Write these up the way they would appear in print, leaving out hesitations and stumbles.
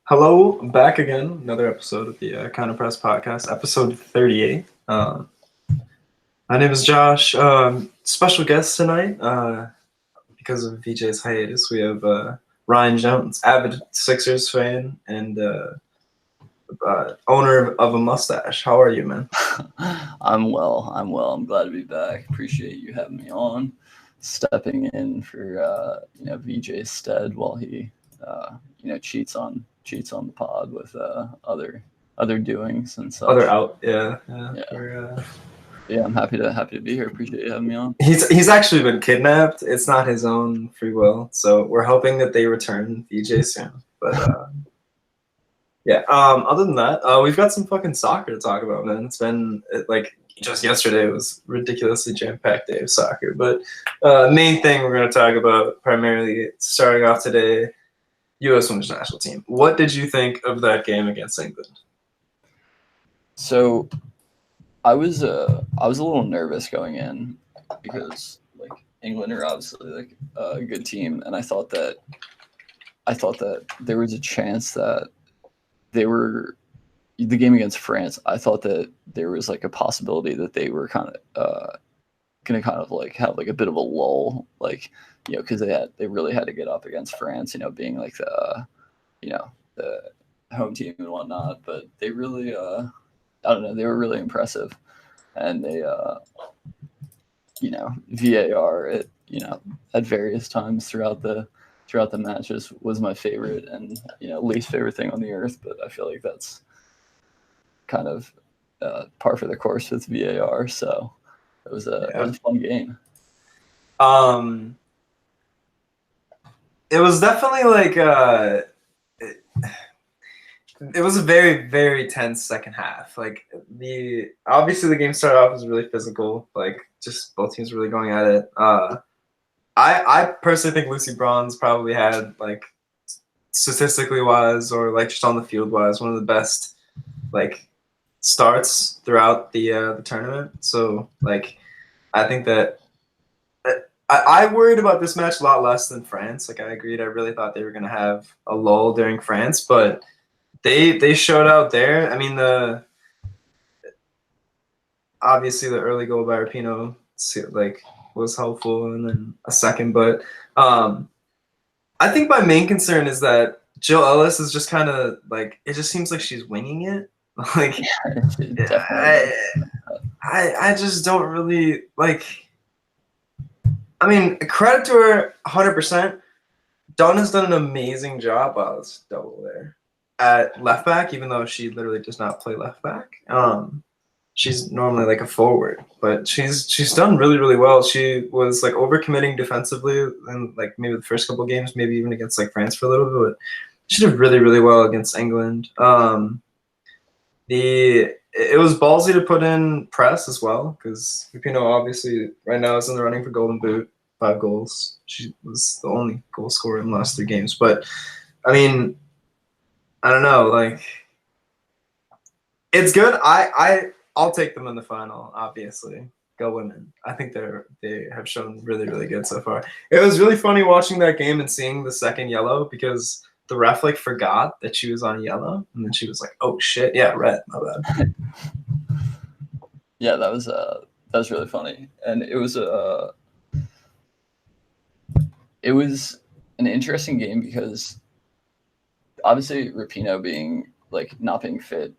Hello, back again. Another episode of the Counter Press Podcast, episode 38. My name is Josh. Special guest tonight, because of VJ's hiatus, we have Ryne Jones, avid Sixers fan and owner of a mustache. How are you, man? I'm well. I'm glad to be back. Appreciate you having me on, stepping in for VJ's stead while he cheats on the pod with other doings and such. Other out, yeah. Yeah, I'm happy to be here. Appreciate you having me on. He's actually been kidnapped. It's not his own free will, so we're hoping that they return VJ soon. But yeah. Other than that, we've got some fucking soccer to talk about, man. It's been like just yesterday was ridiculously jam-packed day of soccer. But main thing we're going to talk about primarily starting off today, U.S. Women's National Team. What did you think of that game against England? So, I was a little nervous going in because like England are obviously like a good team, and I thought that there was a chance that the game against France. I thought that there was like a possibility that they were kind of going to kind of like have like a bit of a lull, like because they really had to get up against France, being like the home team and whatnot. But they really I don't know, they were really impressive, and they VAR at various times throughout the matches was my favorite and least favorite thing on the earth. But I feel like that's kind of par for the course with VAR. So it was a fun game. It was definitely like it was a very, very tense second half. Like obviously the game started off as really physical, like just both teams really going at it. I personally think Lucy Bronze probably had, like, statistically wise or like just on the field wise, one of the best like starts throughout the tournament. So like I think that I worried about this match a lot less than France. Like I agreed, I really thought they were gonna have a lull during France, but they showed out there. I mean obviously the early goal by Rapinoe like was helpful, and then a second. But I think my main concern is that Jill Ellis is just kind of like, it just seems like she's winging it. Like, I just don't really like. I mean, credit to her, 100%. Donna's done an amazing job while it's double there at left back, even though she literally does not play left back. She's normally like a forward, but she's done really, really well. She was like overcommitting defensively in like maybe the first couple of games, maybe even against like France for a little bit. But she did really, really well against England. It was ballsy to put in press as well, because Rapinoe obviously right now is in the running for Golden Boot, 5 goals. She was the only goal scorer in the last 3 games. But I mean, I don't know, like it's good. I'll take them in the final, obviously. Go women. I think they have shown really, really good so far. It was really funny watching that game and seeing the second yellow, because the ref like forgot that she was on yellow, and then she was like, "Oh shit, yeah, red, my bad." Yeah, that was really funny, and it was an interesting game because obviously Rapinoe being like not being fit,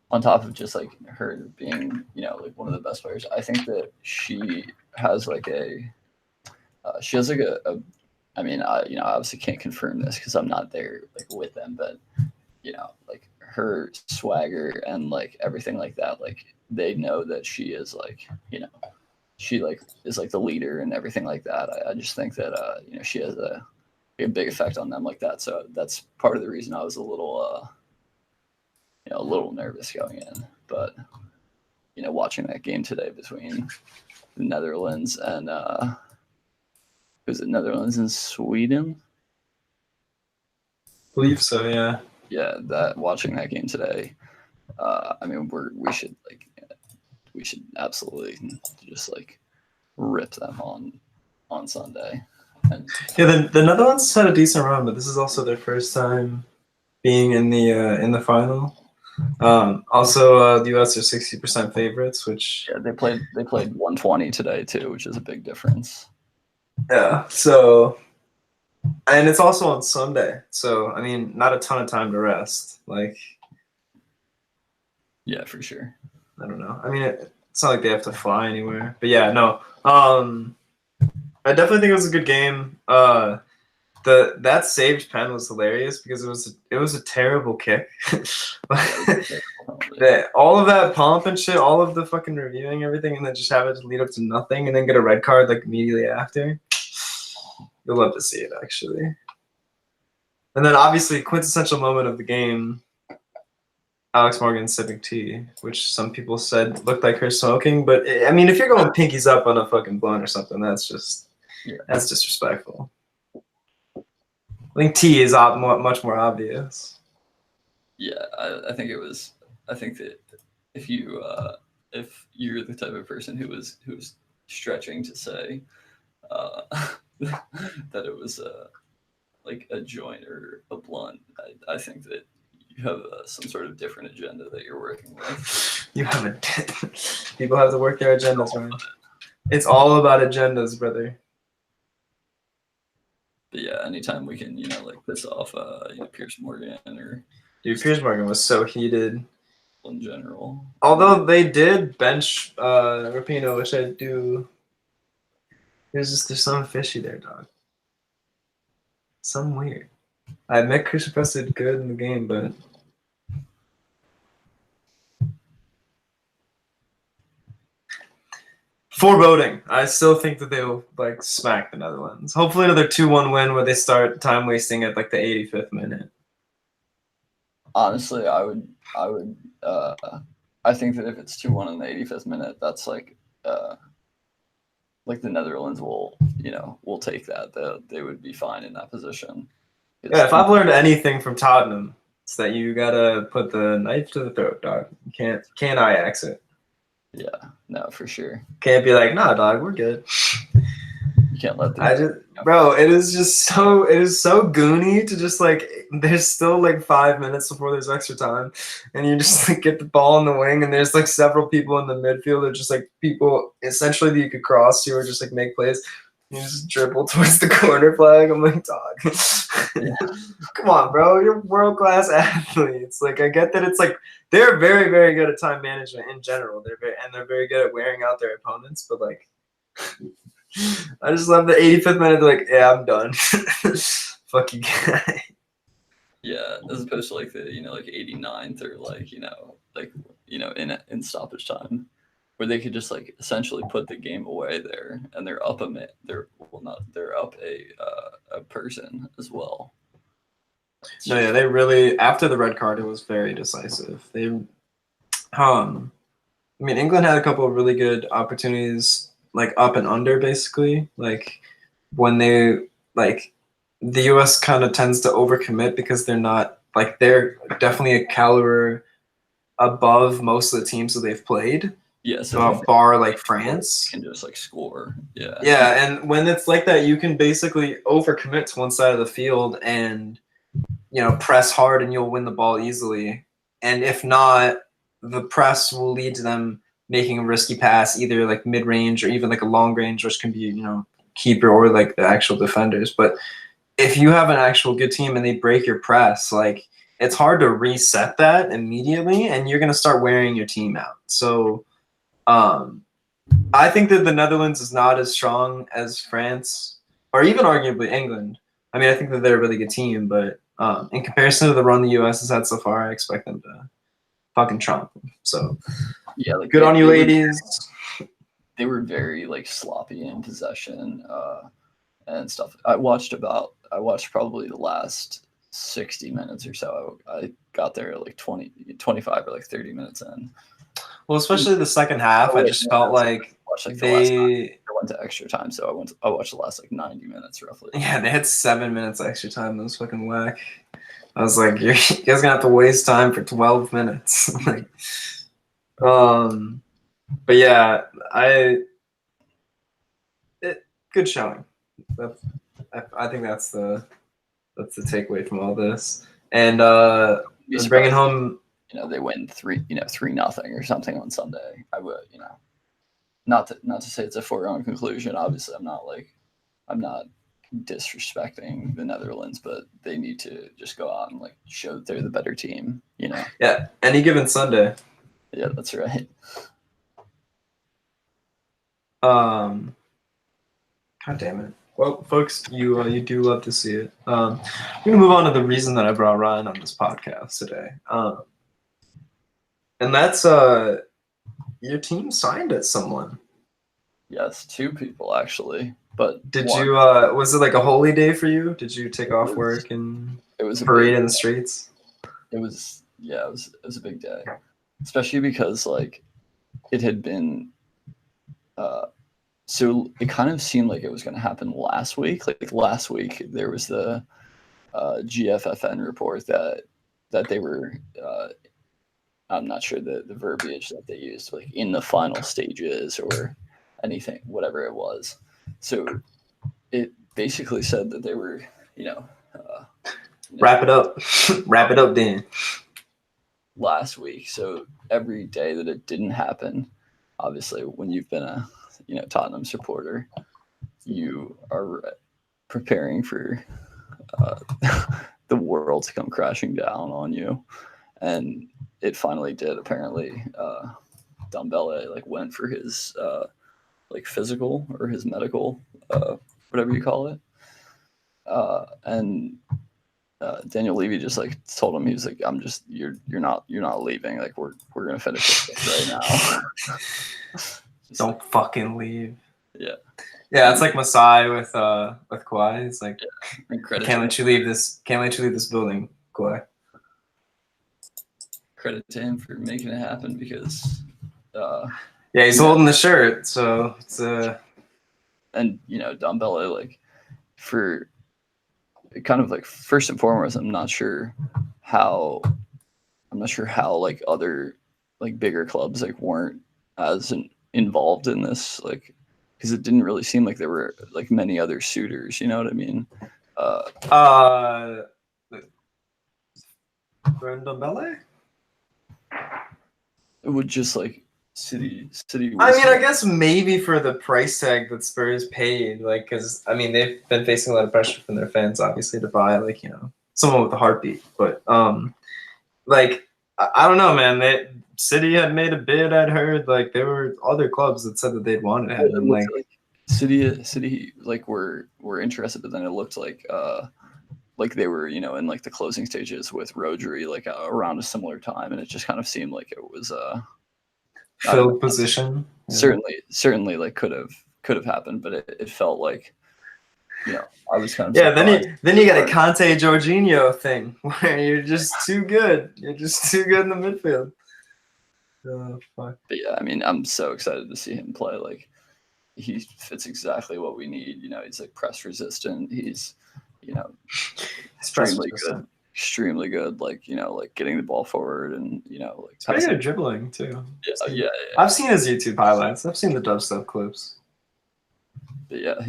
on top of just like her being like one of the best players, I think that she has like a I mean, I obviously can't confirm this because I'm not there like with them, but like her swagger and like everything like that, like they know that she is like she like is like the leader and everything like that. I just think that she has a big effect on them like that. So that's part of the reason I was a little nervous going in. But watching that game today between the Netherlands and was it Netherlands and Sweden? I believe so, yeah. Yeah, watching that game today, I mean, we should absolutely just like rip them on Sunday. Yeah, the Netherlands had a decent run, but this is also their first time being in the final. Also, the U.S. are 60% favorites, which Yeah, they played 120 today too, which is a big difference. yeah. So, and it's also on Sunday, so I mean, not a ton of time to rest. Like, yeah, for sure. I don't know. I mean, it's not like they have to fly anywhere, but yeah, no. I definitely think it was a good game. That saved pen was hilarious because it was a terrible kick. All of that pomp and shit, all of the fucking reviewing everything, and then just have it lead up to nothing, and then get a red card like immediately after. You'll love to see it actually. And then obviously quintessential moment of the game, Alex Morgan sipping tea, which some people said looked like her smoking, but I mean, if you're going pinkies up on a fucking blunt or something, that's disrespectful. I think tea is much more obvious. Yeah, I think it was. I think that if you're the type of person who was stretching to say that it was like a joint or a blunt, I think that you have some sort of different agenda that you're working with. You have a people have to work their agendas, right? It's all about agendas, brother. But yeah, anytime we can, like piss off, Pierce Morgan or Dude, Piers Morgan was so heated. In general, Although they did bench Rapinoe, which I do. There's something fishy there, dog. Something weird. I admit Christian Press did good in the game, but foreboding. I still think that they'll like smack the Netherlands. Hopefully another 2-1 win where they start time wasting at like the 85th minute. Honestly, I think that if it's 2-1 in the 85th minute, that's like the Netherlands will take that. They would be fine in that position. Yeah, if I've learned anything from Tottenham, it's that you gotta put the knife to the throat, dog. You can't Ajax it. Yeah, no, for sure. Can't be like, nah, dog, we're good. You can't let them. Bro, it is so goony to just like there's still like 5 minutes before there's extra time, and you just like get the ball in the wing, and there's like several people in the midfield that just like people essentially that you could cross to or just like make plays. You just dribble towards the corner flag. I'm like, dog, come on, bro. You're world-class athletes. Like, I get that it's like they're very, very good at time management in general. They're very good at wearing out their opponents. But like, I just love the 85th minute. Like, yeah, I'm done. Fuck you guy. Yeah, as opposed to like the like 89th or like in stoppage time, where they could just like essentially put the game away there, and they're up they're up a person as well. No, yeah, they really after the red card, it was very decisive. I mean, England had a couple of really good opportunities, like up and under, basically. Like when they like the U.S. kind of tends to overcommit because they're definitely a caliber above most of the teams that they've played. Yeah, so bar like France can just like score. Yeah. Yeah, and when it's like that, you can basically overcommit to one side of the field and press hard, and you'll win the ball easily. And if not, the press will lead to them making a risky pass, either like mid range or even like a long range, which can be keeper or like the actual defenders. But if you have an actual good team and they break your press, like it's hard to reset that immediately, and you're gonna start wearing your team out. So I think that the Netherlands is not as strong as France or even arguably England. I mean, I think that they're a really good team, but in comparison to the run the U.S. has had so far, I expect them to fucking trump them. So yeah, like good on you, ladies. They were very like sloppy in possession and stuff. I watched probably the last 60 minutes or so. I got there like 25 or like 30 minutes in. Well, especially the second half, I just felt like they went to extra time, so I watched the last like 90 minutes roughly. Yeah, they had 7 minutes extra time. That was fucking whack. I was like, you guys gonna have to waste time for 12 minutes. Like, but yeah, good showing. I think that's the takeaway from all this. and Be bringing surprised, home. they win 3-0 or something on Sunday. I would, not to say it's a foregone conclusion. Obviously, I'm not disrespecting the Netherlands, but they need to just go out and like show that they're the better team. Yeah, any given Sunday. Yeah, that's right. God damn it. Well, folks, you do love to see it. We're gonna move on to the reason that I brought Ryan on this podcast today, and that's your team signed at someone. Yes, 2 people actually, but Did one, you? Was it like a holy day for you? Did you take off work and it was a parade big, in the streets? it was a big day, especially because like it had been. So it kind of seemed like it was going to happen last week. Like last week, there was the GFFN report that they were. I'm not sure the verbiage that they used, like in the final stages or anything, whatever it was. So it basically said that they were, Wrap it up. Wrap it up, Dan. last week. So every day that it didn't happen, obviously, when you've been a Tottenham supporter, you are preparing for the world to come crashing down on you, and it finally did. Apparently, Dembele like went for his like physical or his medical, whatever you call it, and Daniel Levy just like told him, he was like, you're not leaving, like we're gonna finish this right now. Don't fucking leave. Yeah. Yeah, it's like Masai with Kawhi. It's like, yeah. Can't let you leave this building, Kawhi. Credit to him for making it happen, because yeah, he's holding the shirt, so it's and Dembele, like, for kind of like first and foremost, I'm not sure how like other like bigger clubs like weren't as involved in this, like, because it didn't really seem like there were like many other suitors, you know what I mean? Dembele? It would just like City. I mean, I guess maybe for the price tag that Spurs paid, like, because I mean they've been facing a lot of pressure from their fans, obviously, to buy like someone with a heartbeat. But like I don't know, man. City had made a bid. I'd heard like there were other clubs that said that they'd wanted him, and like City like were interested, but then it looked like they were in like the closing stages with Rodri like around a similar time, and it just kind of seemed like it was filled position. Certainly like could have happened, but it felt like I was kind of surprised. Then you got a Conte Jorginho thing where you're just too good. You're just too good in the midfield. Oh, fuck. But yeah, I mean, I'm so excited to see him play. Like, he fits exactly what we need. He's like press resistant. He's extremely good. Like like getting the ball forward, and like it's pretty good dribbling too. Yeah. I've seen his YouTube highlights. I've seen the dubstep clips. But yeah,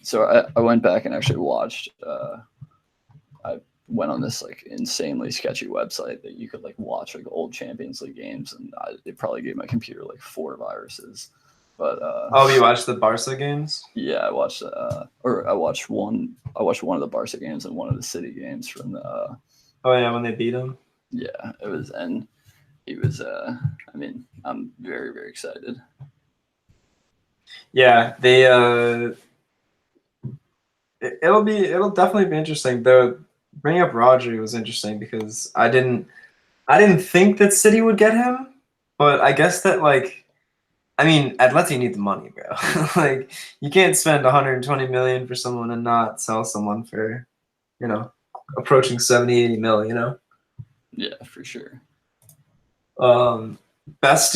so I went back and actually watched. I went on this like insanely sketchy website that you could like watch like old Champions League games, and it probably gave my computer like 4 viruses. But you watched the Barca games? Yeah, I watched one of the Barca games and one of the City games from the. When they beat him. Yeah, it was, and he was. I mean, I'm very, very excited. Yeah, they. It'll definitely be interesting. Though bringing up Rodri was interesting because I didn't think that City would get him, but I guess that like. I mean, Atleti need the money, bro. Like, you can't spend 120 million for someone and not sell someone for, approaching 70, 80 mil, Yeah, for sure. Best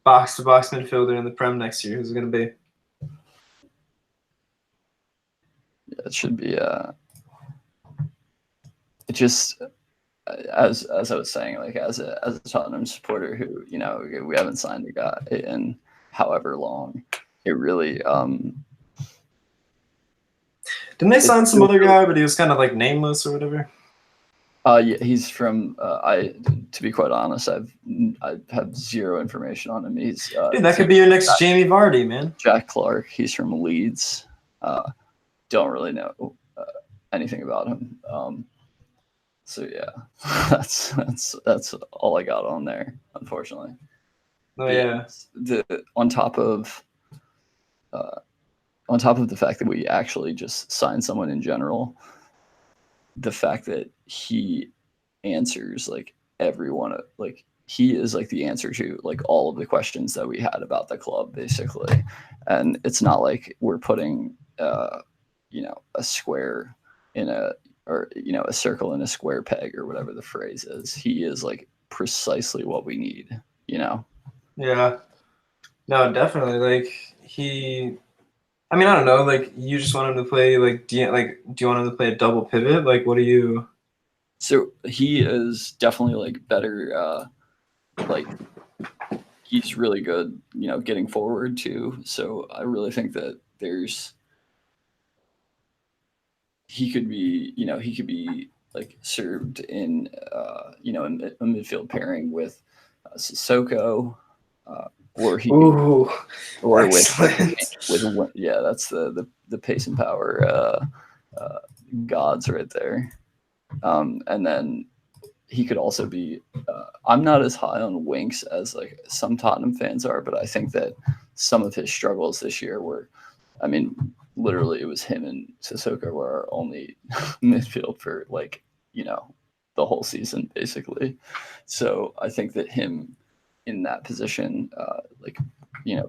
box-to-box midfielder in the Prem next year. Who's it going to be? Yeah, it should be. It just. As I was saying, like as a Tottenham supporter who we haven't signed a guy in however long, it really didn't they sign some other guy, but he was kind of like nameless or whatever? Yeah, he's from. To be quite honest, I have zero information on him. He's Dude, that could be your next Jamie Vardy, man. Jack Clark. He's from Leeds. Don't really know anything about him. So yeah, that's all I got on there, unfortunately. Oh yeah. On top of the fact that we actually just signed someone in general, the fact that he answers like everyone, like he is like the answer to like all of the questions that we had about the club, basically. And it's not like we're putting a square in a a circle in a square peg or whatever the phrase is. He is like precisely what we need. Yeah. No, definitely. Like I mean, I don't know. Like, you just want him to play. Like, do you want him to play a double pivot? Like, what do you? So he is definitely like better. Like, he's really good, getting forward too. So I really think that he could be like served in a midfield pairing with Sissoko, or he Ooh, or excellent. with yeah, that's the pace and power gods right there. And then he could also be. I'm not as high on Winks as like some Tottenham fans are, but I think that some of his struggles this year were, I mean, literally it was him and Sissoko were our only midfield for like the whole season basically. So I think that him in that position,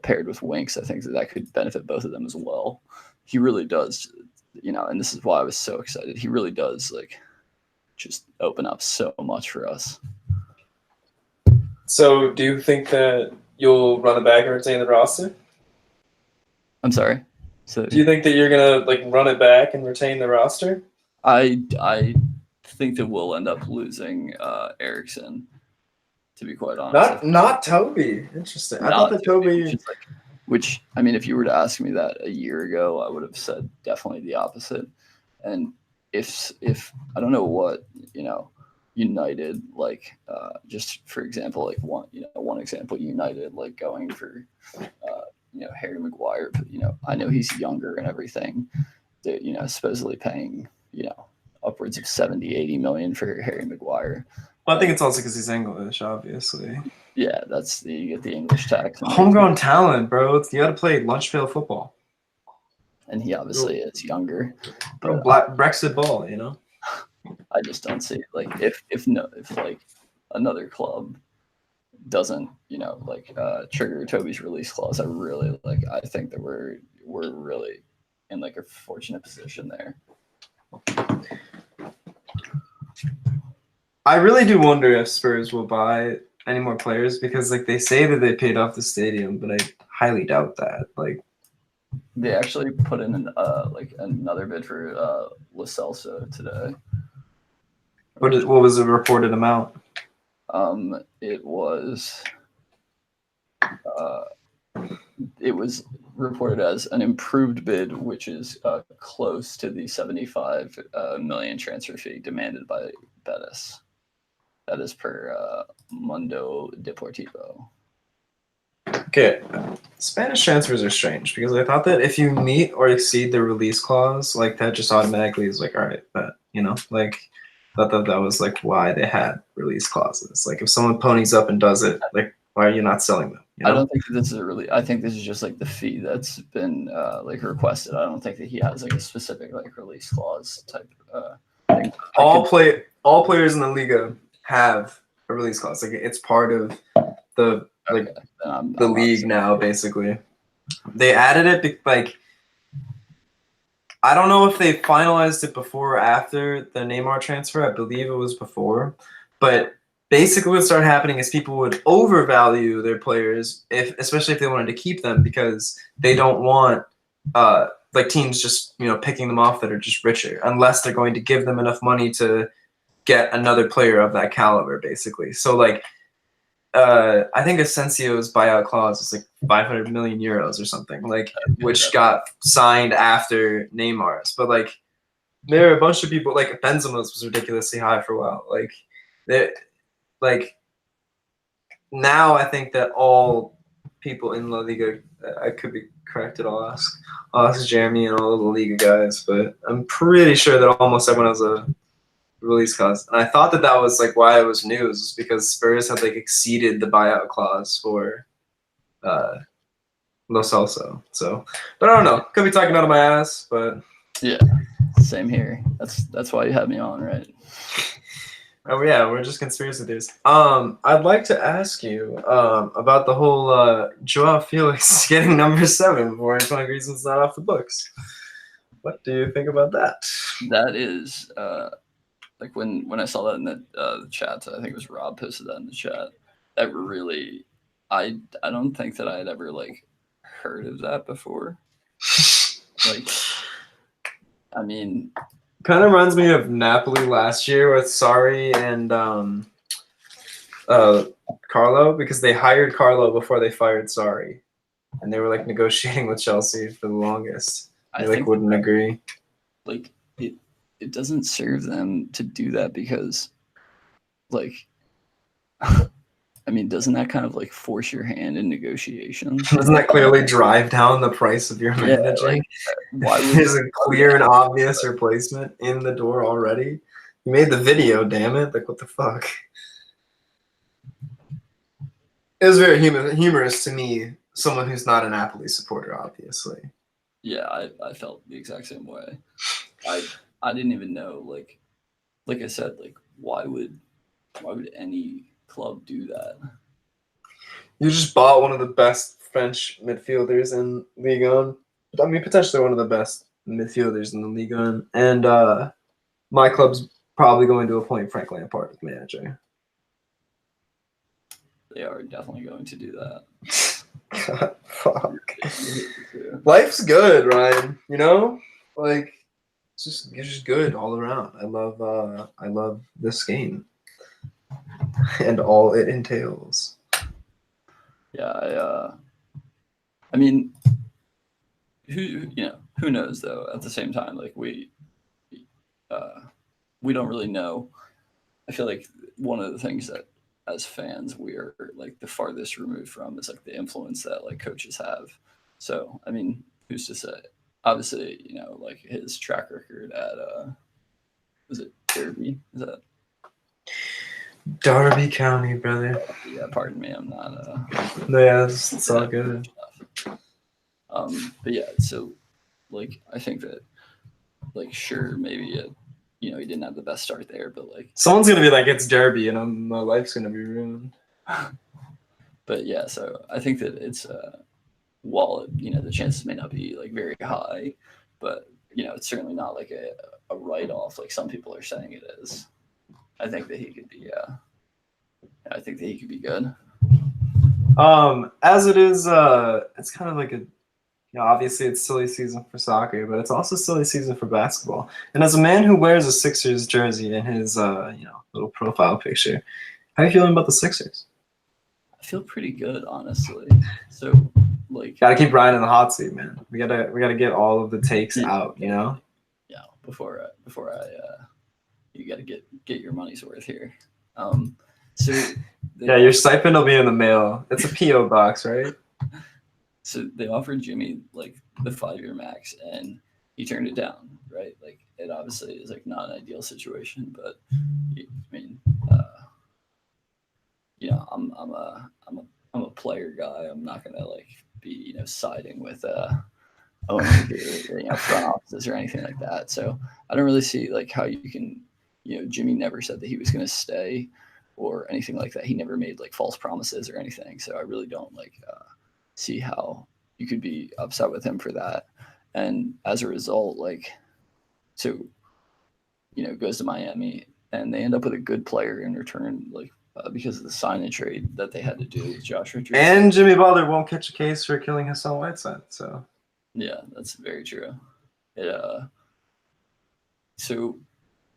paired with Winks, I think that could benefit both of them as well. He really does, and this is why I was so excited. He really does like just open up so much for us. So, do you think that you'll run it back and retain the roster? I'm sorry. So do you think that you're gonna like run it back and retain the roster? I think that we'll end up losing Eriksson. To be quite honest, not Toby. Interesting. I thought that Toby. Which I mean, if you were to ask me that a year ago, I would have said definitely the opposite. And if I don't know what United like, just for example, like one example, United like going for Harry Maguire, but I know he's younger and everything. They're supposedly paying upwards of 70-80 million for Harry Maguire. Well, I think it's also because he's English, obviously. Yeah, you get the English tax. Homegrown talent, bro. You got to play lunch pail football. And he obviously is younger. But Brexit ball, I just don't see like if like another club doesn't trigger Toby's release clause. I think that we're really in like a fortunate position there. I really do wonder if Spurs will buy any more players because like they say that they paid off the stadium, but I highly doubt that. Like they actually put in another bid for Lo Celso today. What was the reported amount? It was reported as an improved bid, which is close to the 75 million transfer fee demanded by Betis. That is per Mundo Deportivo. Okay, Spanish transfers are strange because I thought that if you meet or exceed the release clause, like that just automatically is like, all right, but like I thought that was like why they had release clauses. Like if someone ponies up and does it, like why are you not selling them? I don't think this is I think this is just like the fee that's been like requested. I don't think that he has like a specific like release clause type thing. All players in the Liga have a release clause. Like it's part of the the league now. Basically, they added it like I don't know if they finalized it before or after the Neymar transfer. I believe it was before, but basically what started happening is people would overvalue their players, especially if they wanted to keep them because they don't want like teams just picking them off that are just richer unless they're going to give them enough money to get another player of that caliber, basically. So like I think Asensio's buyout clause was like 500 million euros or something, like which got signed after Neymar's. But like there are a bunch of people like Benzema's was ridiculously high for a while. Like, they like now I think that all people in La Liga, I could be corrected. I'll ask Jeremy and all of the Liga guys, but I'm pretty sure that almost everyone has a release clause. And I thought that that was like why it was news, because Spurs had like exceeded the buyout clause for Lo Celso. So, but I don't know. Could be talking out of my ass, but Yeah, same here. That's why you had me on, right? oh yeah, we're just conspiracy theories. I'd like to ask you about the whole Joao Felix getting number 7 for antoine Griezmann's not off the books. What do you think about that? That is like when I saw that in the chat, I think it was Rob posted that in the chat. That really, I don't think that I had ever like heard of that before. Like, I mean, kind of reminds me of Napoli last year with Sarri and Carlo, because they hired Carlo before they fired Sarri, and they were like negotiating with Chelsea for the longest. They like wouldn't agree. Like it doesn't serve them to do that because, like, I mean, doesn't that kind of like force your hand in negotiations? Doesn't that clearly drive down the price of your manager? Yeah, like, why would there's a clear and obvious replacement in the door already? You made the video, damn it! Like, what the fuck? It was very humorous to me, someone who's not a Napoli supporter, obviously. Yeah, I felt the exact same way. I didn't even know, like I said, like why would any club do that? You just bought one of the best French midfielders in Ligue 1. I mean, potentially one of the best midfielders in the Ligue 1. And my club's probably going to appoint Frank Lampard as manager. They are definitely going to do that. God, fuck. Life's good, Ryan. You know, like it's just good all around. I love this game and all it entails. Yeah, I mean, who knows though? At the same time, like we don't really know. I feel like one of the things that as fans we are like the farthest removed from is like the influence that like coaches have. So I mean, who's to say? Obviously, you know, like his track record at was it Derby? Is that Derby County, brother? Yeah, pardon me, I'm not. Yeah, it's all good. But yeah, so like I think that like sure maybe he didn't have the best start there, but like someone's gonna be like it's Derby and my life's gonna be ruined. But yeah, so I think that it's while the chances may not be like very high, but it's certainly not like a write-off like some people are saying it is. I think that he could be I think that he could be good. As it is, it's kind of like obviously it's silly season for soccer, but it's also silly season for basketball. And as a man who wears a Sixers jersey in his little profile picture, how are you feeling about the Sixers? I feel pretty good, honestly. So like gotta keep Ryne in the hot seat, man. We gotta get all of the takes out, Yeah, before you gotta get your money's worth here. So your stipend will be in the mail. It's a PO box, right? So they offered Jimmy like the 5-year max, and he turned it down, right? Like it obviously is like not an ideal situation, but I mean, I'm a player guy. I'm not gonna like be siding with owners or front offices or anything like that. So I don't really see like how you can, Jimmy never said that he was gonna stay or anything like that. He never made like false promises or anything. So I really don't like see how you could be upset with him for that. And as a result, like, so, goes to Miami and they end up with a good player in return, like because of the sign and trade that they had to do with Josh Richardson. And Jimmy Butler won't catch a case for killing Hassan Whiteside. So yeah, that's very true. So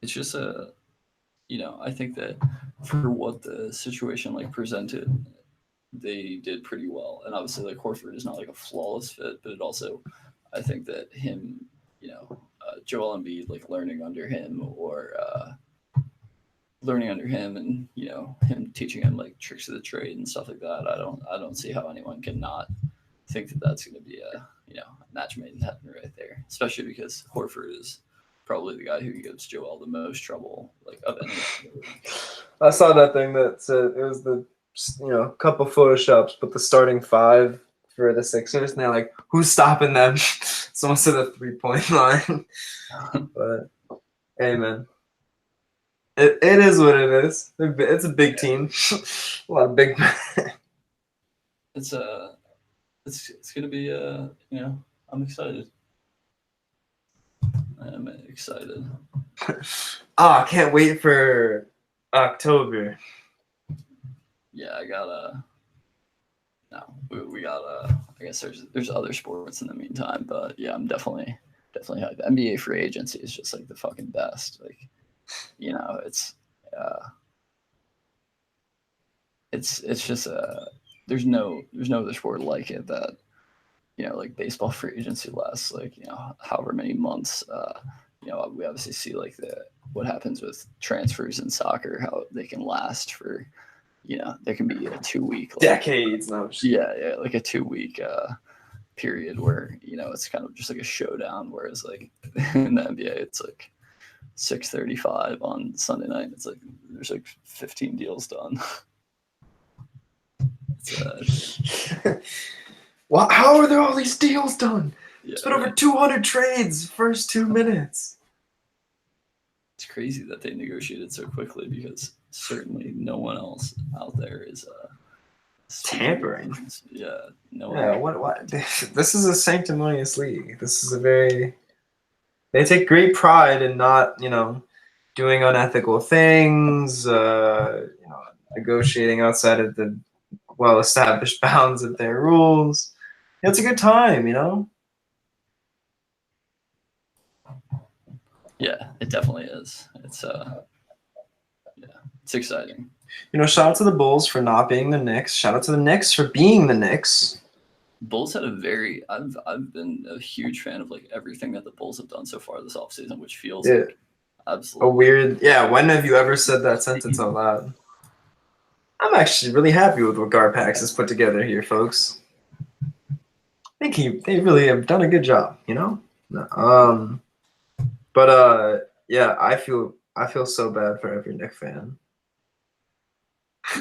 it's just I think that for what the situation like presented, they did pretty well. And obviously like Horford is not like a flawless fit, but it also, I think that him, Joel Embiid like learning under him or and him teaching him like tricks of the trade and stuff like that. I don't see how anyone can not think that that's going to be a match made in heaven right there, especially because Horford is probably the guy who gives Joel the most trouble like of anyone. I saw that thing that said it was the couple photoshops, but the starting five for the Sixers, and they're like, who's stopping them? Someone said the 3-point line. But hey, man, it is what it is. It's a big team, a lot of big men. It's gonna be I'm excited. I'm excited. I can't wait for October. Yeah, I gotta. No, we gotta. I guess there's other sports in the meantime, but yeah, I'm definitely hyped. NBA free agency is just like the fucking best. Like, it's just there's no other sport like it that like baseball free agency lasts like however many months. We obviously see like what happens with transfers in soccer, how they can last for there can be a 2-week decades now. Yeah, like a 2-week period where it's kind of just like a showdown, whereas like in the NBA it's like 6:35 on Sunday night. It's like there's like 15 deals done. Well, how are there all these deals done? Yeah, it's been over 200 trades first 2 minutes. It's crazy that they negotiated so quickly because certainly no one else out there is tampering. Yeah, no. Yeah, what? This is a sanctimonious league. This is they take great pride in not, doing unethical things, negotiating outside of the well-established bounds of their rules. It's a good time, Yeah, it definitely is. It's it's exciting. Shout out to the Bulls for not being the Knicks. Shout out to the Knicks for being the Knicks. Bulls had I've been a huge fan of like everything that the Bulls have done so far this offseason, which feels like absolutely a weird. Yeah, when have you ever said that sentence out loud? I'm actually really happy with what Garpax has put together here, folks. I think they really have done a good job, But yeah, I feel so bad for every Knicks fan.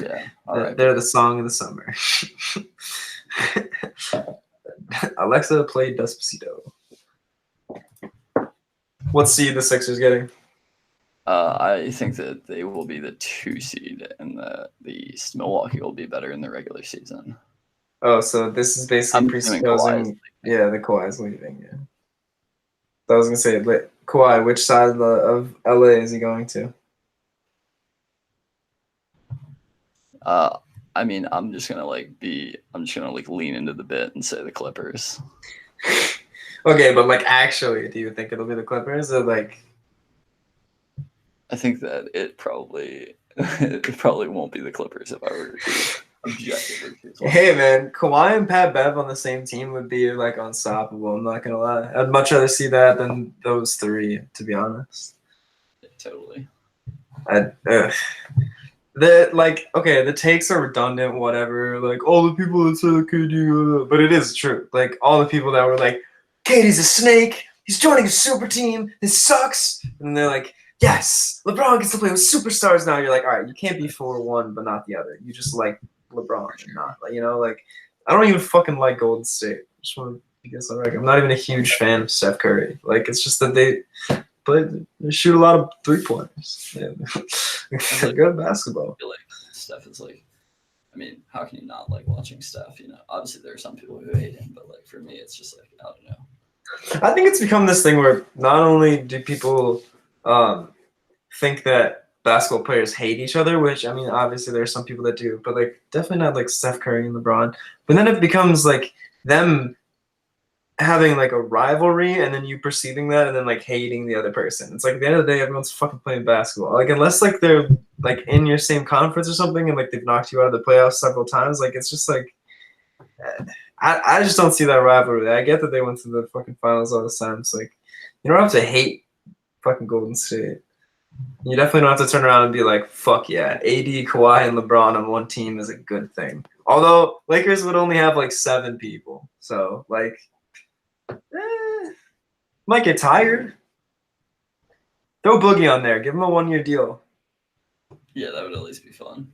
Yeah, all right. They're the song of the summer. Alexa played Despacito. What seed the Sixers getting? I think that they will be the 2 seed, and the East. Milwaukee will be better in the regular season. Oh, so this is basically presupposing, the Kawhi's leaving. Yeah, I was gonna say, Kawhi, which side of LA is he going to? I mean, I'm just gonna lean into the bit and say the Clippers. Okay, but actually, do you think it'll be the Clippers or I think that it probably won't be the Clippers if I were to be objectively truthful. Hey man, Kawhi and Pat Bev on the same team would be unstoppable. I'm not gonna lie. I'd much rather see that than those three, to be honest. Yeah, totally. The takes are redundant, whatever. All the people that say that KD, but it is true. All the people that were like, KD's a snake. He's joining a super team. This sucks. And they're like, yes, LeBron gets to play with superstars now. You're like, all right, you can't be for one but not the other. You just like LeBron and not, I don't even fucking like Golden State. I just want to get on record. I'm not even a huge fan of Steph Curry. It's just that they shoot a lot of 3-pointers. Yeah. They're good at basketball. I feel like Steph is I mean, how can you not like watching Steph? Obviously there are some people who hate him, but for me, it's just I don't know. I think it's become this thing where not only do people think that basketball players hate each other, which I mean, obviously there are some people that do, but definitely not Steph Curry and LeBron. But then it becomes them having a rivalry, and then you perceiving that, and then hating the other person. It's at the end of the day, everyone's fucking playing basketball. Unless they're in your same conference or something, and they've knocked you out of the playoffs several times. It's just I just don't see that rivalry. I get that they went to the fucking finals all the time. It's You don't have to hate fucking Golden State. You definitely don't have to turn around and be like, fuck yeah, AD, Kawhi, and LeBron on one team is a good thing. Although Lakers would only have like 7 people. So, like, might get tired. Throw Boogie on there. Give him a 1-year deal. Yeah, that would at least be fun.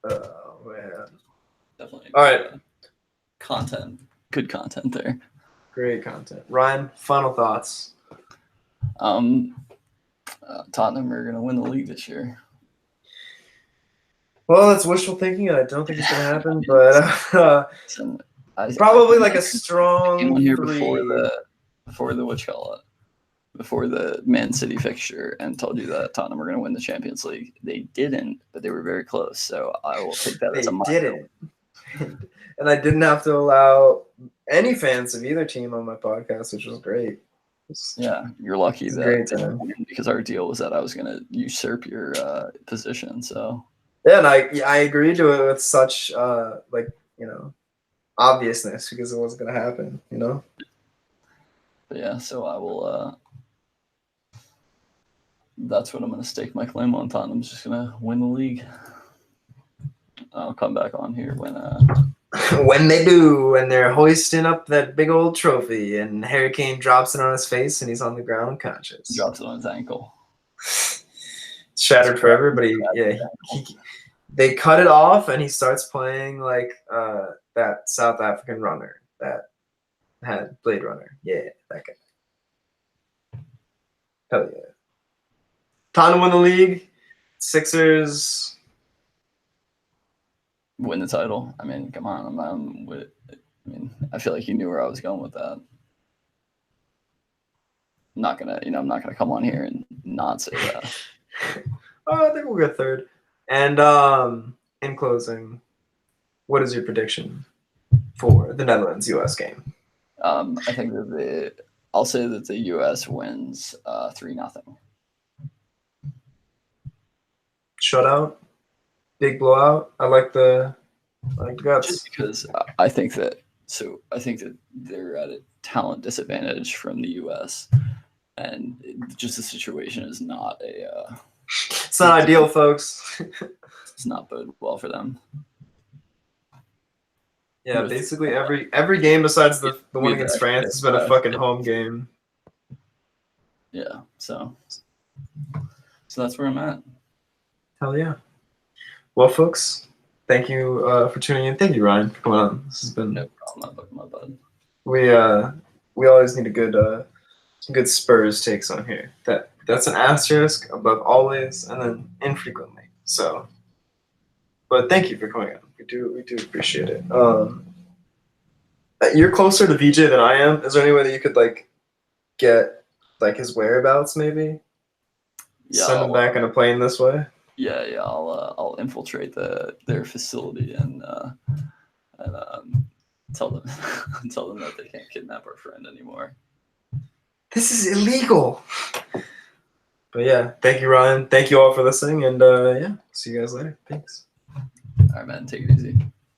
Oh, man. Definitely. All right. Content. Good content there. Great content. Ryne, final thoughts. Tottenham are going to win the league this year. Well, that's wishful thinking, and I don't think it's going to happen, but probably like a strong here 3. before the Man City fixture and told you that Tottenham were going to win the Champions League. They didn't, but they were very close. So I will take that as a They didn't. And I didn't have to allow any fans of either team on my podcast, which was great. Yeah, you're lucky that because our deal was that I was going to usurp your position. So yeah, and I agreed to it with such obviousness because it wasn't going to happen, But yeah, so I will. That's what I'm going to stake my claim on. Tottenham's just going to win the league. I'll come back on here when when they do, and they're hoisting up that big old trophy, and Harry Kane drops it on his face, and he's on the ground unconscious. Drops it on his ankle. Shattered forever, but they cut it off, and he starts playing like that South African runner that had Blade Runner. Yeah, that guy. Hell yeah. Tottenham win the league. Sixers win the title. I mean, come on. I feel like you knew where I was going with that. I'm not gonna come on here and not say that. I think we'll go third. And in closing, what is your prediction for the Netherlands-US game? I think that I'll say that the US wins 3-0. Shutout, big blowout. I like the guts. Just because I think that they're at a talent disadvantage from the US, and just the situation is not a. It's not ideal, folks. It's not bode well for them. Yeah, basically every game besides the one against France has been a fucking home game. Yeah, so that's where I'm at. Hell yeah. Well, folks, thank you for tuning in. Thank you, Ryne, for coming on. This has been no problem. My bud. We always need some good Spurs takes on here. That's an asterisk above always and then infrequently. So, but thank you for coming on. We do appreciate it. You're closer to VJ than I am. Is there any way that you could get his whereabouts maybe? Yeah, send him back on a plane this way. Yeah. I'll infiltrate their facility and tell them that they can't kidnap our friend anymore. This is illegal. But yeah, thank you, Ryne. Thank you all for listening, and yeah, see you guys later. Thanks. All right, man. Take it easy.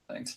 Thanks.